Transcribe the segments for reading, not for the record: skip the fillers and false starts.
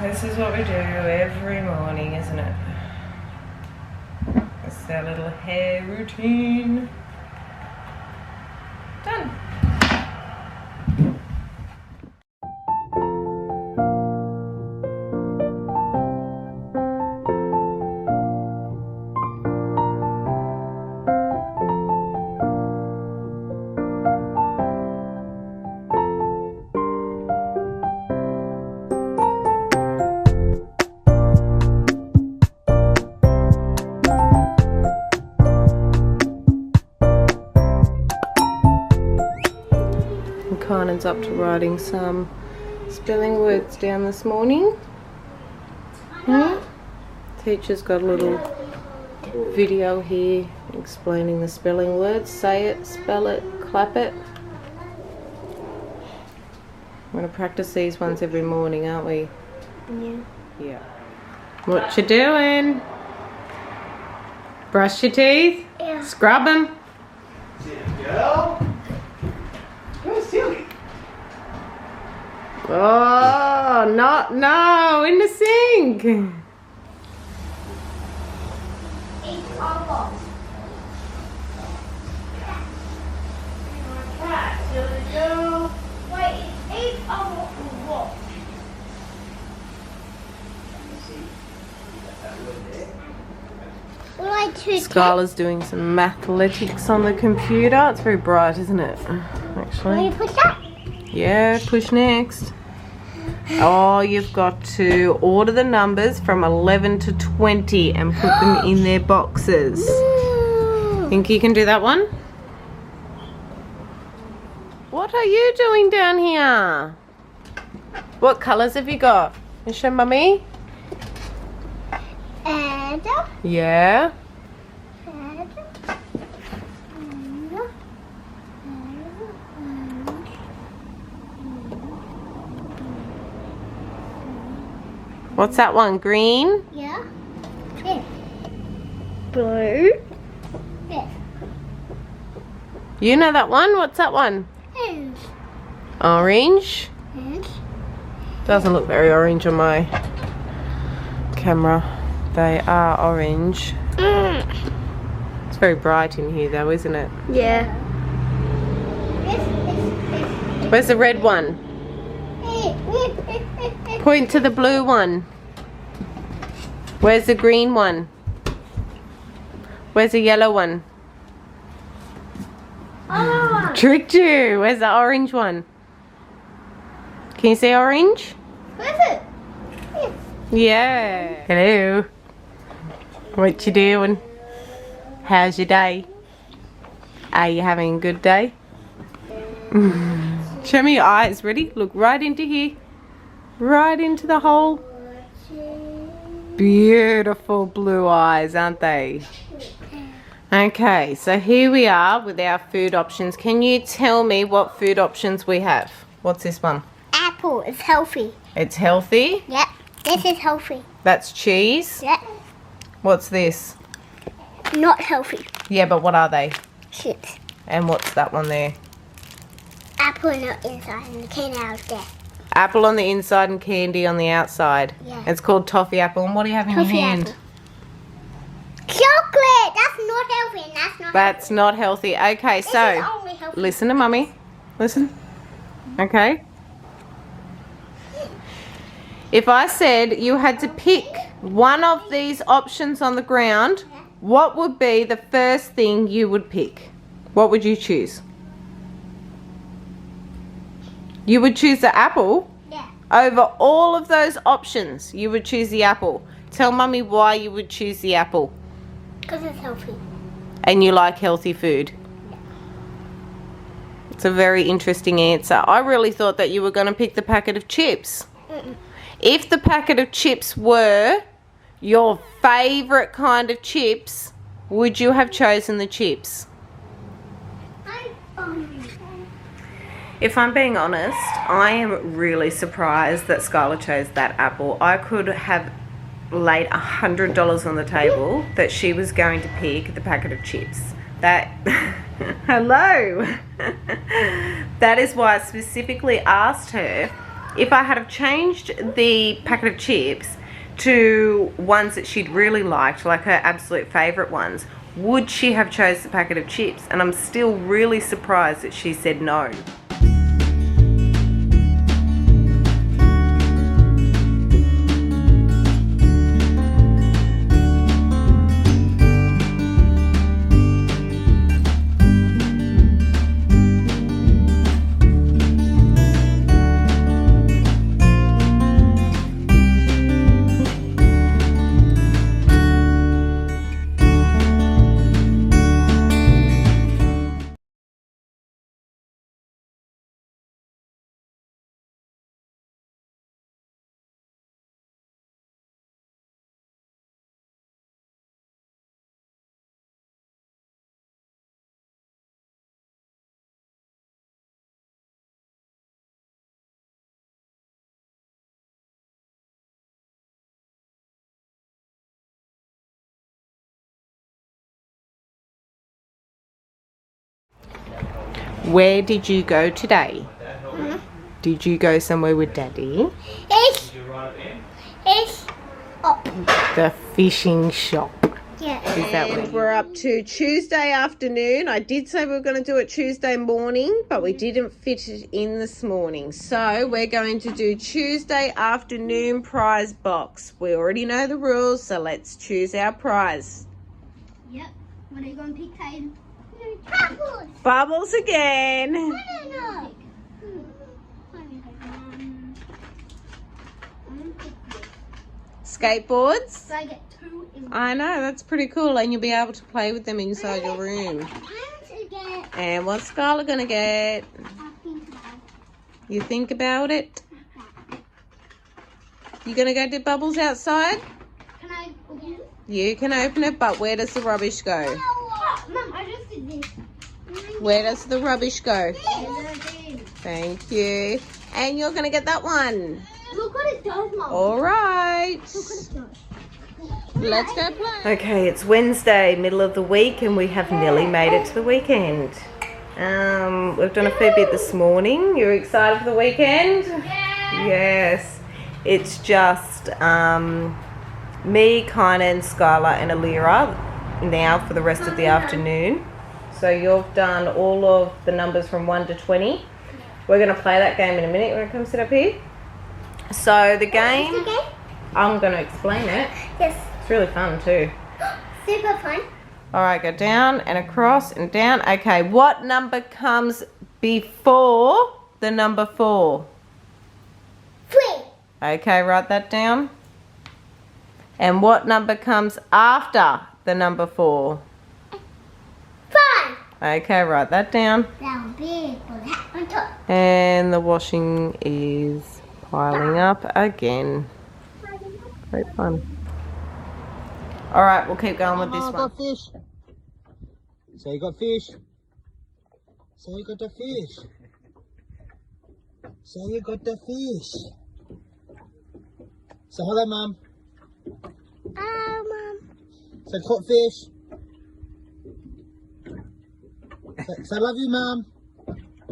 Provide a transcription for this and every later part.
This is what we do every morning, isn't it? It's our little hair routine. Done. Kanan's up to writing some spelling words down this morning. Teacher's got a little video here explaining the spelling words. Say it, spell it, clap it. We're going to practice these ones every morning, aren't we? Yeah. Yeah. What you doing? Brush your teeth? Yeah. Scrub them? Girl. Oh, no, in the sink. Eat almost. Cat, here we go. Wait, eat almost what? Well, I choose. Skylar's doing some mathletics on the computer. It's very bright, isn't it? Will Actually. you push that? Yeah, push next. Oh, you've got to order the numbers from 11 to 20 and put them in their boxes. Think you can do that one? What are you doing down here? What colours have you got? You show mummy? And Yeah. What's that one? Green? yeah. Yes. Blue. Yes. You know that one? What's that one? Yes. Orange? Yes. Doesn't look very orange on my camera. They are orange. It's very bright in here though, isn't it? Yeah. Where's the red one? Point to the blue one. Where's the green one? Where's the yellow one? Oh. Tricked you. Where's the orange one? Can you see orange? Where's it? Yeah. Hello. What you doing? How's your day? Are you having a good day? Show me your eyes. Ready? Look right into here. Right into the hole. Beautiful blue eyes, aren't they? Okay, so here we are with our food options. Can you tell me what food options we have? What's this one? Apple is healthy. It's healthy. Yep. This is healthy. That's cheese. Yep. What's this? Not healthy. Yeah, but what are they? Chips. And what's that one there? Apple on the inside and the candy out there. Apple on the inside and candy on the outside. Yeah. It's called toffee apple. And what do you have in Toffee your hand? apple. Chocolate! That's not healthy and that's not That's not healthy. Okay, This is so only healthy. listen to mummy. Listen. Okay. If I said you had to pick one of these options on the ground, what would be the first thing you would pick? What would you choose? You would choose the apple? Yeah. Over all of those options, you would choose the apple. Tell Mummy why you would choose the apple. Because it's healthy. And you like healthy food. It's a very interesting answer. I really thought that you were going to pick the packet of chips. If the packet of chips were your favourite kind of chips, would you have chosen the chips? If I'm being honest, I am really surprised that Skylar chose that apple. I could have laid $100 on the table that she was going to pick the packet of chips. That, hello. That is why I specifically asked her if I had have changed the packet of chips to ones that she'd really liked, like her absolute favourite ones, would she have chose the packet of chips? And I'm still really surprised that she said no. Where did you go today? Did you go somewhere with Daddy? It's up. The fishing shop. Yeah. Is that what we're up to? Tuesday afternoon. I did say we were going to do it Tuesday morning, but we didn't fit it in this morning. So we're going to do Tuesday afternoon prize box. We already know the rules, so let's choose our prize. Yep. What are you going to pick, Tatum? Apples. Bubbles again. Banana. Skateboards. So I get 2 in I know, that's pretty cool, and you'll be able to play with them inside your room. And what's Skylar gonna get? You think about it? You gonna go do Bubbles outside? Can I open it? You can open it, but where does the rubbish go? Mum, I just did this. Where does the rubbish go? Look Thank you. And you're gonna get that one. what it does, Mum. All right. Look what it does. Let's go play. Okay, it's Wednesday, middle of the week, and we have nearly made it to the weekend. We've done a fair bit this morning. You're excited for the weekend? Yeah. Yes. It's just me, Kynan, Skylar, and Alira now for the rest of the afternoon. So you've done all of the numbers from 1 to 20. We're going to play that game in a minute. You want to come sit up here? So the game, Okay. I'm going to explain it. Yes. It's really fun too. Super fun. All right, go down and across and down. Okay, what number comes before the number 4? 3. Okay, write that down. And what number comes after the number 4? 5. Okay, write that down. Down big for that on top. And the washing is piling up again. Great fun. All right, we'll keep going with this I one. got fish. So you got fish. So you got the fish. So you got the fish. So hello, Mum. Mum. So caught fish. So I love you, Mum.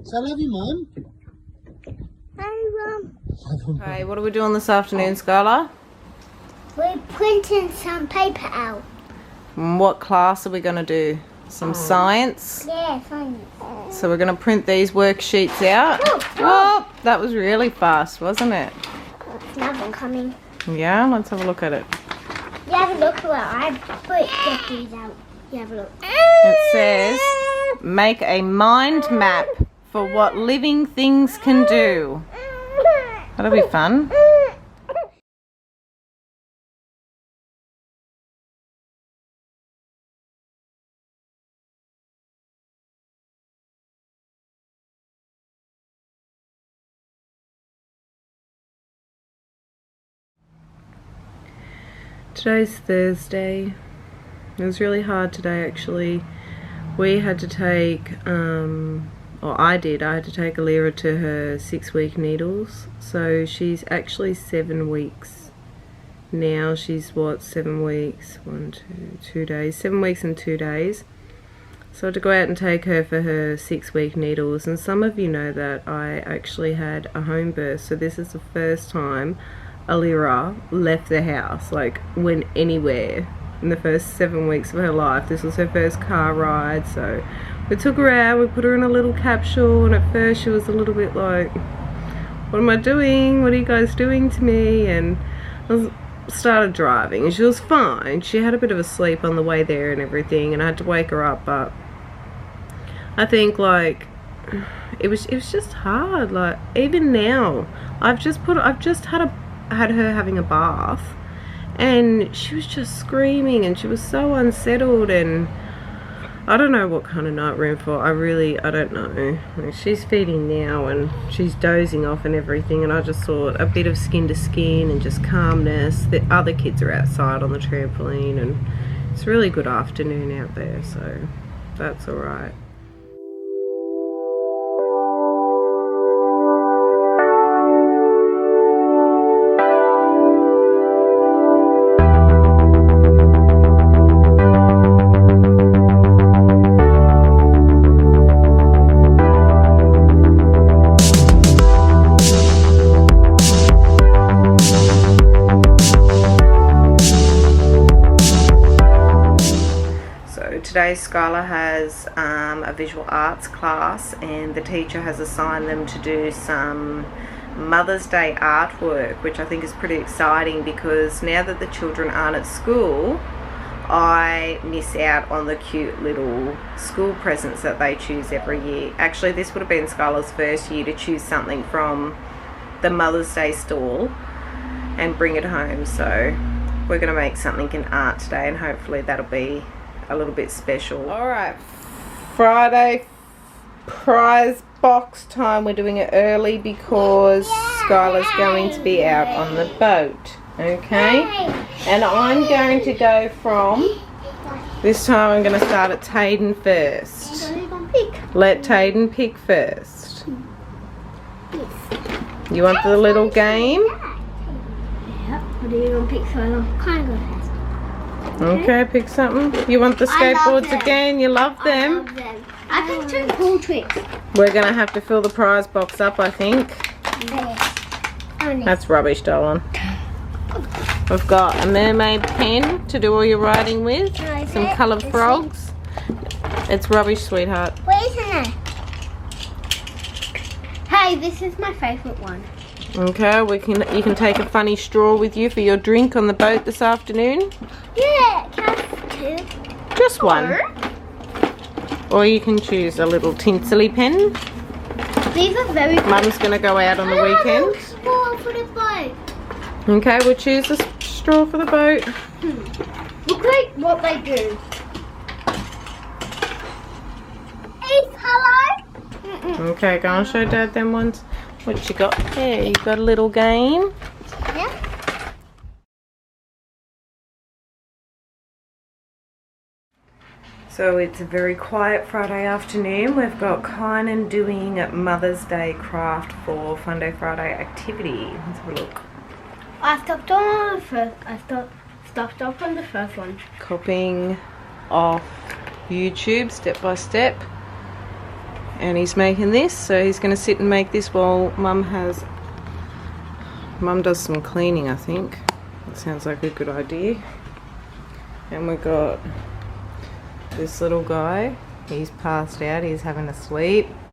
So I love you, Mum. Hi, Mum. Okay, what are we doing this afternoon, Skylar? We're printing some paper out. And what class are we going to do? Some science. Yeah, science. So we're going to print these worksheets out. Whoa, that was really fast, wasn't it? another one coming. Yeah, let's have a look at it. You have a look where I put get these out. You have a look. It says, make a mind map for what living things can do. That'll be fun. Today's Thursday. It was really hard today actually. We had to take, or I had to take Alira to her 6-week needles. So she's actually 7 weeks now. She's what, 7 weeks? 2 days. 7 weeks and 2 days. So I had to go out and take her for her 6-week needles. And some of you know that I actually had a home birth. So this is the first time Alira left the house, like went anywhere in the first 7 weeks of her life. This was her first car ride, so we took her out, we put her in a little capsule, and at first she was a little bit like, what am I doing? What are you guys doing to me? And I started driving and she was fine. She had a bit of a sleep on the way there and everything, and I had to wake her up, but I think like it was just hard. Like even now, I've just had her having a bath, and she was just screaming and she was so unsettled, and I don't know what kind of night we're in for. I don't know. Like, she's feeding now and she's dozing off and everything, and I just thought a bit of skin to skin and just calmness. The other kids are outside on the trampoline and it's a really good afternoon out there, so that's alright. Today Skylar has a visual arts class, and the teacher has assigned them to do some Mother's Day artwork, which I think is pretty exciting because now that the children aren't at school, I miss out on the cute little school presents that they choose every year. Actually, this would have been Skylar's first year to choose something from the Mother's Day stall and bring it home, so we're going to make something in art today, and hopefully that'll be a little bit special. Alright, Friday prize box time. We're doing it early because Skylar's going to be out on the boat. Okay? And I'm going to go from, this time I'm going to start at Tayden first. Let Tayden pick first. You want the little game? Yeah, what do you want to pick first? I'm kind of good. Okay, pick something. You want the skateboards again? You love them? I love them. I think two cool tricks. We're going to have to fill the prize box up, I think. That's rubbish, darling. We've got a mermaid pen to do all your writing with. Some coloured frogs. It's rubbish, sweetheart. What is in there? Hey, this is my favourite one. Okay, you can take a funny straw with you for your drink on the boat this afternoon. Yeah, can I have two? Just one. Or you can choose a little tinsely pen. These are very good. Mum's going to go out on the weekend. Straw for the boat. Okay, we'll choose a straw for the boat. Look like what they do. Hello? Okay, go and show Dad them ones. What you got there? You got a little game. Yeah. So it's a very quiet Friday afternoon. We've got Kynan doing Mother's Day craft for Fun Day Friday activity. Let's have a look. I stopped on the first. Stopped off on the first one. Copying off YouTube step by step. And he's making this, so he's going to sit and make this while Mum does some cleaning, I think. That sounds like a good idea. And we've got this little guy. He's passed out, he's having a sleep.